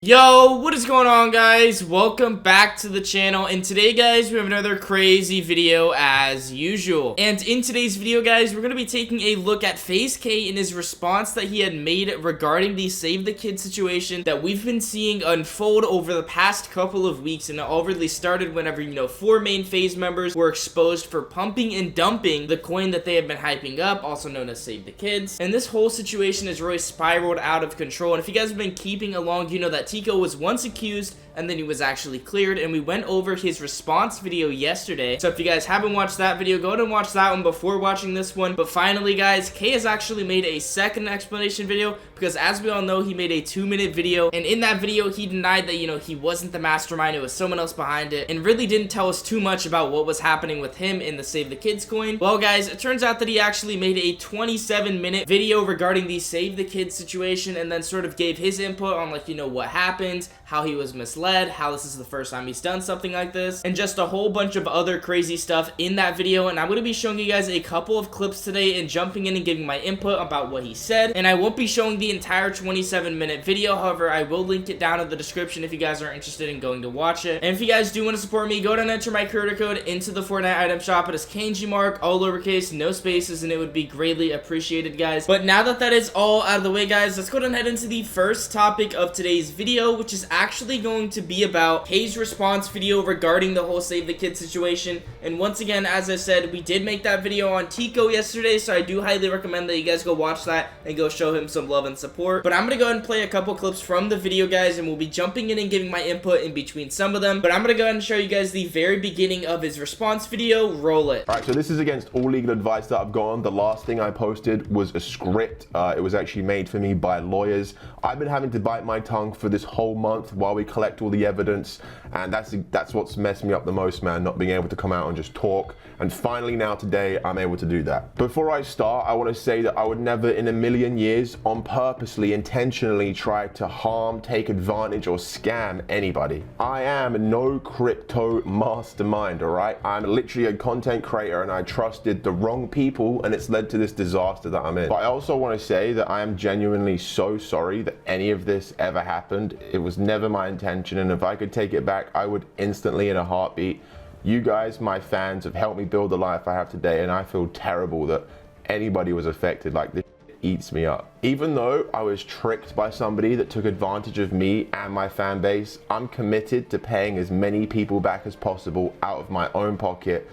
Yo, what is going on, guys? Welcome back to the channel, and today, guys, we have another crazy video as usual. And in today's video, guys, we're going to be taking a look at FaZe and his response that he had made regarding the Save the Kids situation that we've been seeing unfold over the past couple of weeks. And it all really started whenever, four main FaZe members were exposed for pumping and dumping the coin that they have been hyping up, also known as Save the Kids. And this whole situation has really spiraled out of control. And if you guys have been keeping along, you know that Tico was once accused and then he was actually cleared, and we went over his response video yesterday. So if you guys haven't watched that video, go ahead and watch that one before watching this one. But finally, guys, K has actually made a second explanation video because, as we all know, he made a 2-minute video, and in that video he denied that he wasn't the mastermind, it was someone else behind it, and really didn't tell us too much about what was happening with him in the Save the Kids coin. Well, guys, it turns out that he actually made a 27-minute video regarding the Save the Kids situation, and then sort of gave his input on what happened, how he was misled, how this is the first time he's done something like this, and just a whole bunch of other crazy stuff in that video. And I'm going to be showing you guys a couple of clips today and jumping in and giving my input about what he said, and I won't be showing the entire 27-minute video. However, I will link it down in the description if you guys are interested in going to watch it. And if you guys do want to support me, go ahead and enter my creator code into the Fortnite item shop. It is kngmarc, all lowercase, no spaces, and it would be greatly appreciated, guys. But now that that is all out of the way, guys, let's go ahead and head into the first topic of today's video, which is actually going to be about K's response video regarding the whole Save the Kids situation. And once again, as I said, we did make that video on Tico yesterday, so I do highly recommend that you guys go watch that and go show him some love and support. But I'm gonna go ahead and play a couple clips from the video, guys, and we'll be jumping in and giving my input in between some of them. But I'm gonna go ahead and show you guys the very beginning of his response video. Roll it. All right, so this is against all legal advice that I've gotten. The last thing I posted was a script. It was actually made for me by lawyers. I've been having to bite my tongue for this whole month while we collect all the evidence, and that's what's messed me up the most, man, not being able to come out and just talk. And finally now today, I'm able to do that. Before I start, I want to say that I would never in a million years on purposely, intentionally try to harm, take advantage, or scam anybody. I am no crypto mastermind, all right? I'm literally a content creator, and I trusted the wrong people, and it's led to this disaster that I'm in. But I also want to say that I am genuinely so sorry that any of this ever happened. It was never my intention, and if I could take it back, I would instantly, in a heartbeat. You guys, my fans, have helped me build the life I have today, and I feel terrible that anybody was affected. Like, this eats me up. Even though I was tricked by somebody that took advantage of me and my fan base, I'm committed to paying as many people back as possible out of my own pocket.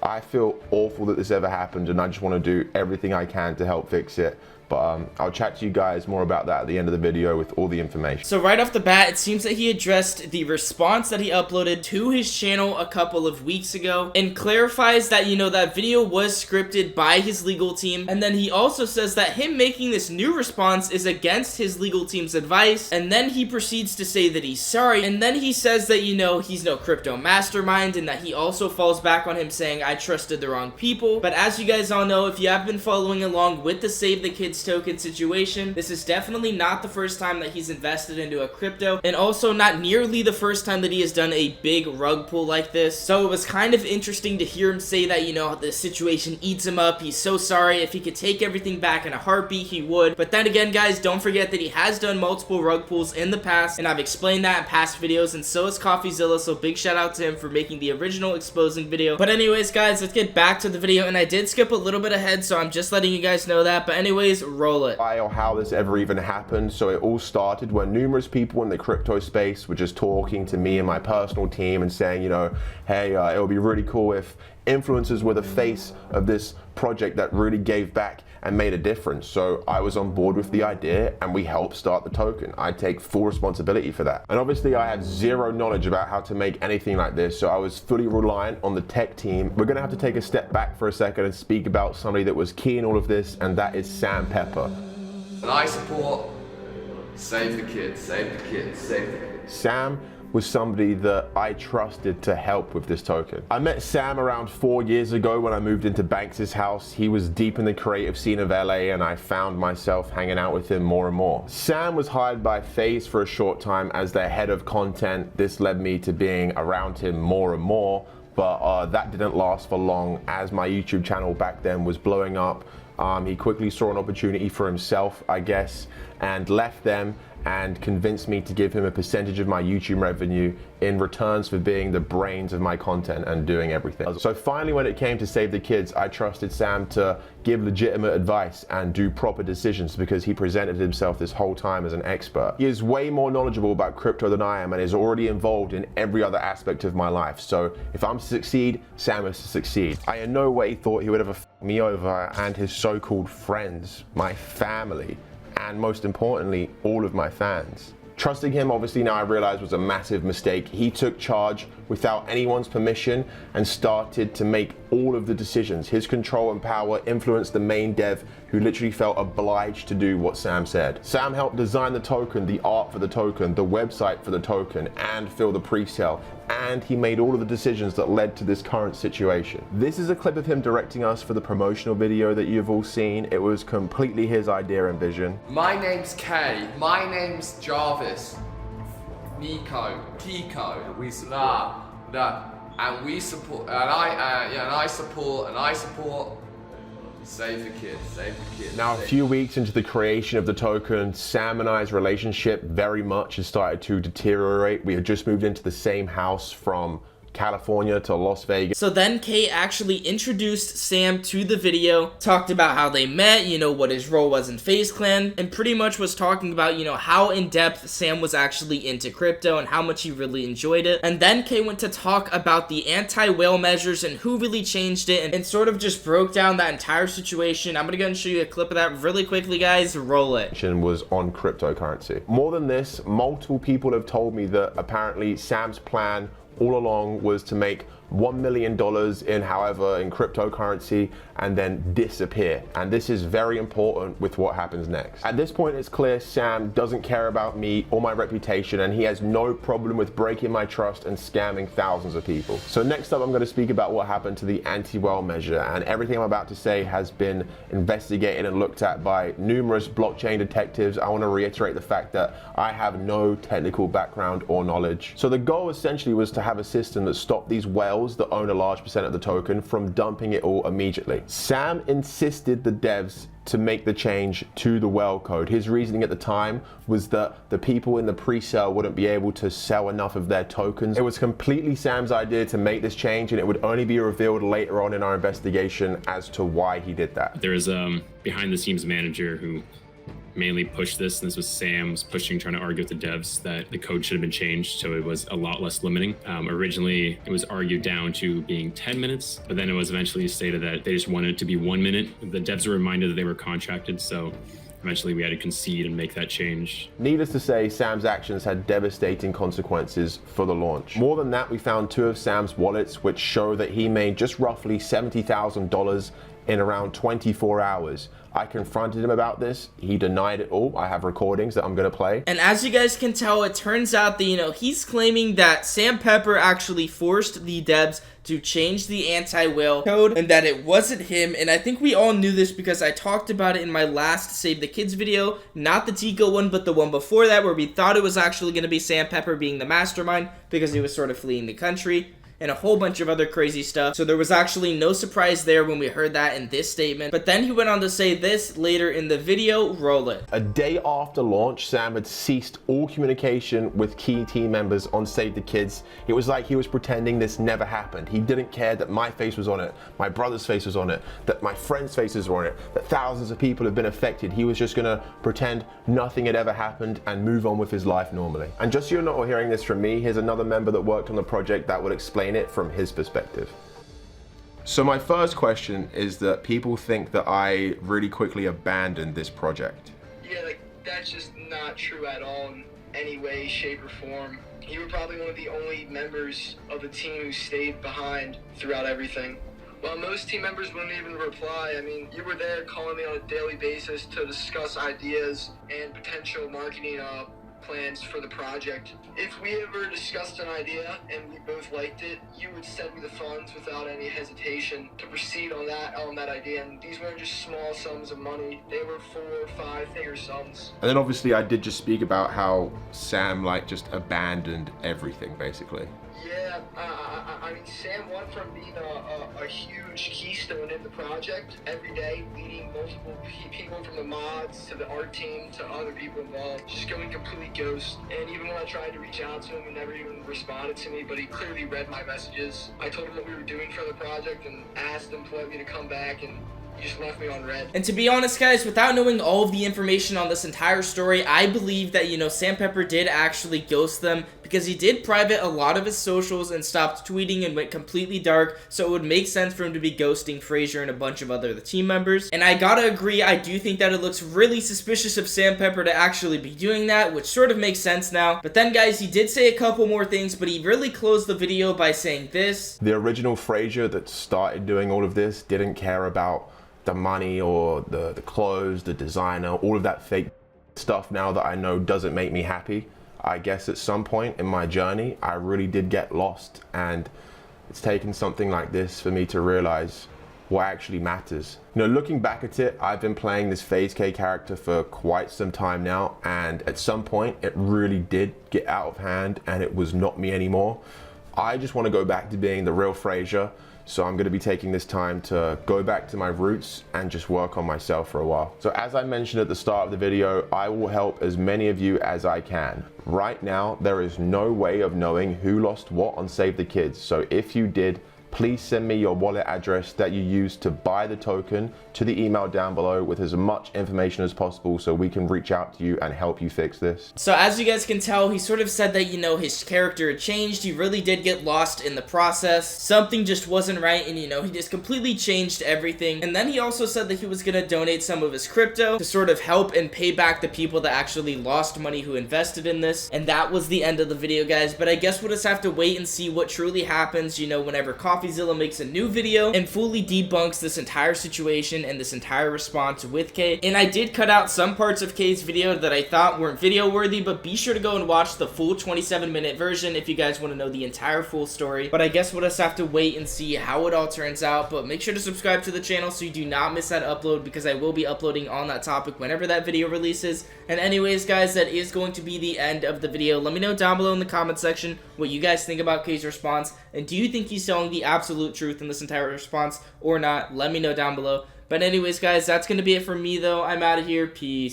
I feel awful that this ever happened, and I just want to do everything I can to help fix it. But I'll chat to you guys more about that at the end of the video with all the information. So right off the bat, it seems that he addressed the response that he uploaded to his channel a couple of weeks ago and clarifies that, that video was scripted by his legal team. And then he also says that him making this new response is against his legal team's advice. And then he proceeds to say that he's sorry. And then he says that, he's no crypto mastermind, and that he also falls back on him saying, I trusted the wrong people. But as you guys all know, if you have been following along with the Save the Kids token situation, this is definitely not the first time that he's invested into a crypto, and also not nearly the first time that he has done a big rug pull like this. So it was kind of interesting to hear him say that, the situation eats him up. He's so sorry. If he could take everything back in a heartbeat, he would. But then again, guys, don't forget that he has done multiple rug pulls in the past, and I've explained that in past videos, and so has CoffeeZilla, so big shout out to him for making the original exposing video. But anyways, guys, let's get back to the video, and I did skip a little bit ahead, so I'm just letting you guys know that. But anyways, roll it. Why or how this ever even happened. So it all started when numerous people in the crypto space were just talking to me and my personal team and saying, hey, it would be really cool if influencers were the face of this project that really gave back and made a difference. So I was on board with the idea, and we helped start the token. I take full responsibility for that. And obviously I had zero knowledge about how to make anything like this, so I was fully reliant on the tech team. We're gonna have to take a step back for a second and speak about somebody that was key in all of this, and that is Sam Pepper. And I support Save the Kids, Save the Kids, Save the Kids. Sam was somebody that I trusted to help with this token. I met Sam around 4 years ago when I moved into Banks' house. He was deep in the creative scene of LA, and I found myself hanging out with him more and more. Sam was hired by FaZe for a short time as their head of content. This led me to being around him more and more, but that didn't last for long as my YouTube channel back then was blowing up. He quickly saw an opportunity for himself, I guess, and left them and convinced me to give him a percentage of my YouTube revenue in returns for being the brains of my content and doing everything. So finally, when it came to Save the Kids, I trusted Sam to give legitimate advice and do proper decisions because he presented himself this whole time as an expert. He is way more knowledgeable about crypto than I am and is already involved in every other aspect of my life. So if I'm to succeed, Sam is to succeed. I in no way thought he would ever f me over and his so-called friends, my family, and most importantly, all of my fans. Trusting him, obviously, now I realize was a massive mistake. He took charge without anyone's permission and started to make all of the decisions. His control and power influenced the main dev, who literally felt obliged to do what Sam said. Sam helped design the token, the art for the token, the website for the token, and fill the pre-sale. And he made all of the decisions that led to this current situation. This is a clip of him directing us for the promotional video that you've all seen. It was completely his idea and vision. My name's Kay. My name's Jarvis. Nico. Kiko. And we support. And I support. Save the kids, save the kids. Now, a few weeks into the creation of the token, Sam and I's relationship very much has started to deteriorate. We had just moved into the same house from California to Las Vegas. So then Kay actually introduced Sam to the video, talked about how they met, you know, what his role was in FaZe Clan, and pretty much was talking about, you know, how in depth Sam was actually into crypto and how much he really enjoyed it. And then Kay went to talk about the anti-whale measures and who really changed it, and sort of just broke down that entire situation. I'm gonna go and show you a clip of that really quickly, guys. Roll it. Was on cryptocurrency. More than this, multiple people have told me that apparently Sam's plan all along was to make $1 million in cryptocurrency and then disappear. And this is very important with what happens next. At this point, it's clear Sam doesn't care about me or my reputation, and he has no problem with breaking my trust and scamming thousands of people. So next up, I'm going to speak about what happened to the anti-whale measure, and everything I'm about to say has been investigated and looked at by numerous blockchain detectives. I want to reiterate the fact that I have no technical background or knowledge. So the goal essentially was to have a system that stopped these whales that own a large percent of the token from dumping it all immediately. Sam insisted the devs to make the change to the whale code. His reasoning at the time was that the people in the pre-sale wouldn't be able to sell enough of their tokens. It was completely Sam's idea to make this change, and it would only be revealed later on in our investigation as to why he did that. There was a behind the scenes manager who mainly pushed this, and this was Sam's pushing, trying to argue with the devs that the code should have been changed so it was a lot less limiting. Originally, it was argued down to being 10 minutes, but then it was eventually stated that they just wanted it to be 1 minute. The devs were reminded that they were contracted, so eventually we had to concede and make that change. Needless to say, Sam's actions had devastating consequences for the launch. More than that, we found 2 of Sam's wallets, which show that he made just roughly $70,000 in around 24 hours. I confronted him about this. He denied it all. I have recordings that I'm gonna play. And as you guys can tell, it turns out that, you know, he's claiming that Sam Pepper actually forced the devs to change the anti-whale code and that it wasn't him. And I think we all knew this because I talked about it in my last Save the Kids video, not the Tico one, but the one before that, where we thought it was actually gonna be Sam Pepper being the mastermind because he was sort of fleeing the country, and a whole bunch of other crazy stuff. So there was actually no surprise there when we heard that in this statement. But then he went on to say this later in the video. Roll it. A day after launch, Sam had ceased all communication with key team members on Save the Kids. It was like he was pretending this never happened. He didn't care that my face was on it, my brother's face was on it, that my friends' faces were on it, that thousands of people have been affected. He was just gonna pretend nothing had ever happened and move on with his life normally. And just so you're not hearing this from me, here's another member that worked on the project that would explain it from his perspective. So my first question is that people think that I really quickly abandoned this project. Yeah, like, that's just not true at all in any way, shape, or form. You were probably one of the only members of the team who stayed behind throughout everything. Well, most team members wouldn't even reply. I mean, you were there calling me on a daily basis to discuss ideas and potential marketing plans for the project. If we ever discussed an idea and we both liked it, you would send me the funds without any hesitation to proceed on that idea. And these weren't just small sums of money. They were 4 or 5 figure sums. And then obviously I did just speak about how Sam just abandoned everything basically. Yeah, I I mean, Sam went from being a huge keystone in the project every day, leading multiple people from the mods to the art team to other people involved, just going completely ghost. And even when I tried to reach out to him, he never even responded to me, but he clearly read my messages. I told him what we were doing for the project and asked him to let me to come back, and he just left me on red. And to be honest, guys, without knowing all of the information on this entire story, I believe that, Sam Pepper did actually ghost them, because he did private a lot of his socials and stopped tweeting and went completely dark, so it would make sense for him to be ghosting Frazier and a bunch of other team members. And I gotta agree, I do think that it looks really suspicious of Sam Pepper to actually be doing that, which sort of makes sense now. But then, guys, he did say a couple more things, but he really closed the video by saying this. The original Frazier that started doing all of this didn't care about the money or the clothes, the designer, all of that fake stuff now that I know doesn't make me happy. I guess at some point in my journey, I really did get lost, and it's taken something like this for me to realize what actually matters. Looking back at it, I've been playing this FaZe character for quite some time now, and at some point it really did get out of hand and it was not me anymore. I just want to go back to being the real Frazier. So I'm going to be taking this time to go back to my roots and just work on myself for a while. So as I mentioned at the start of the video, I will help as many of you as I can. Right now, there is no way of knowing who lost what on Save the Kids. So if you did, please send me your wallet address that you used to buy the token to the email down below with as much information as possible so we can reach out to you and help you fix this. So as you guys can tell, he sort of said that, his character had changed. He really did get lost in the process. Something just wasn't right, and, he just completely changed everything. And then he also said that he was going to donate some of his crypto to sort of help and pay back the people that actually lost money who invested in this. And that was the end of the video, guys. But I guess we'll just have to wait and see what truly happens, whenever FaZe makes a new video and fully debunks this entire situation and this entire response with K. And I did cut out some parts of K's video that I thought weren't video worthy, but be sure to go and watch the full 27-minute version if you guys want to know the entire full story. But I guess we'll just have to wait and see how it all turns out. But make sure to subscribe to the channel so you do not miss that upload, because I will be uploading on that topic whenever that video releases. And anyways, guys, that is going to be the end of the video. Let me know down below in the comment section what you guys think about K's response, and do you think he's telling the absolute truth in this entire response or not? Let me know down below. But anyways, guys, that's gonna be it for me though. I'm out of here. Peace.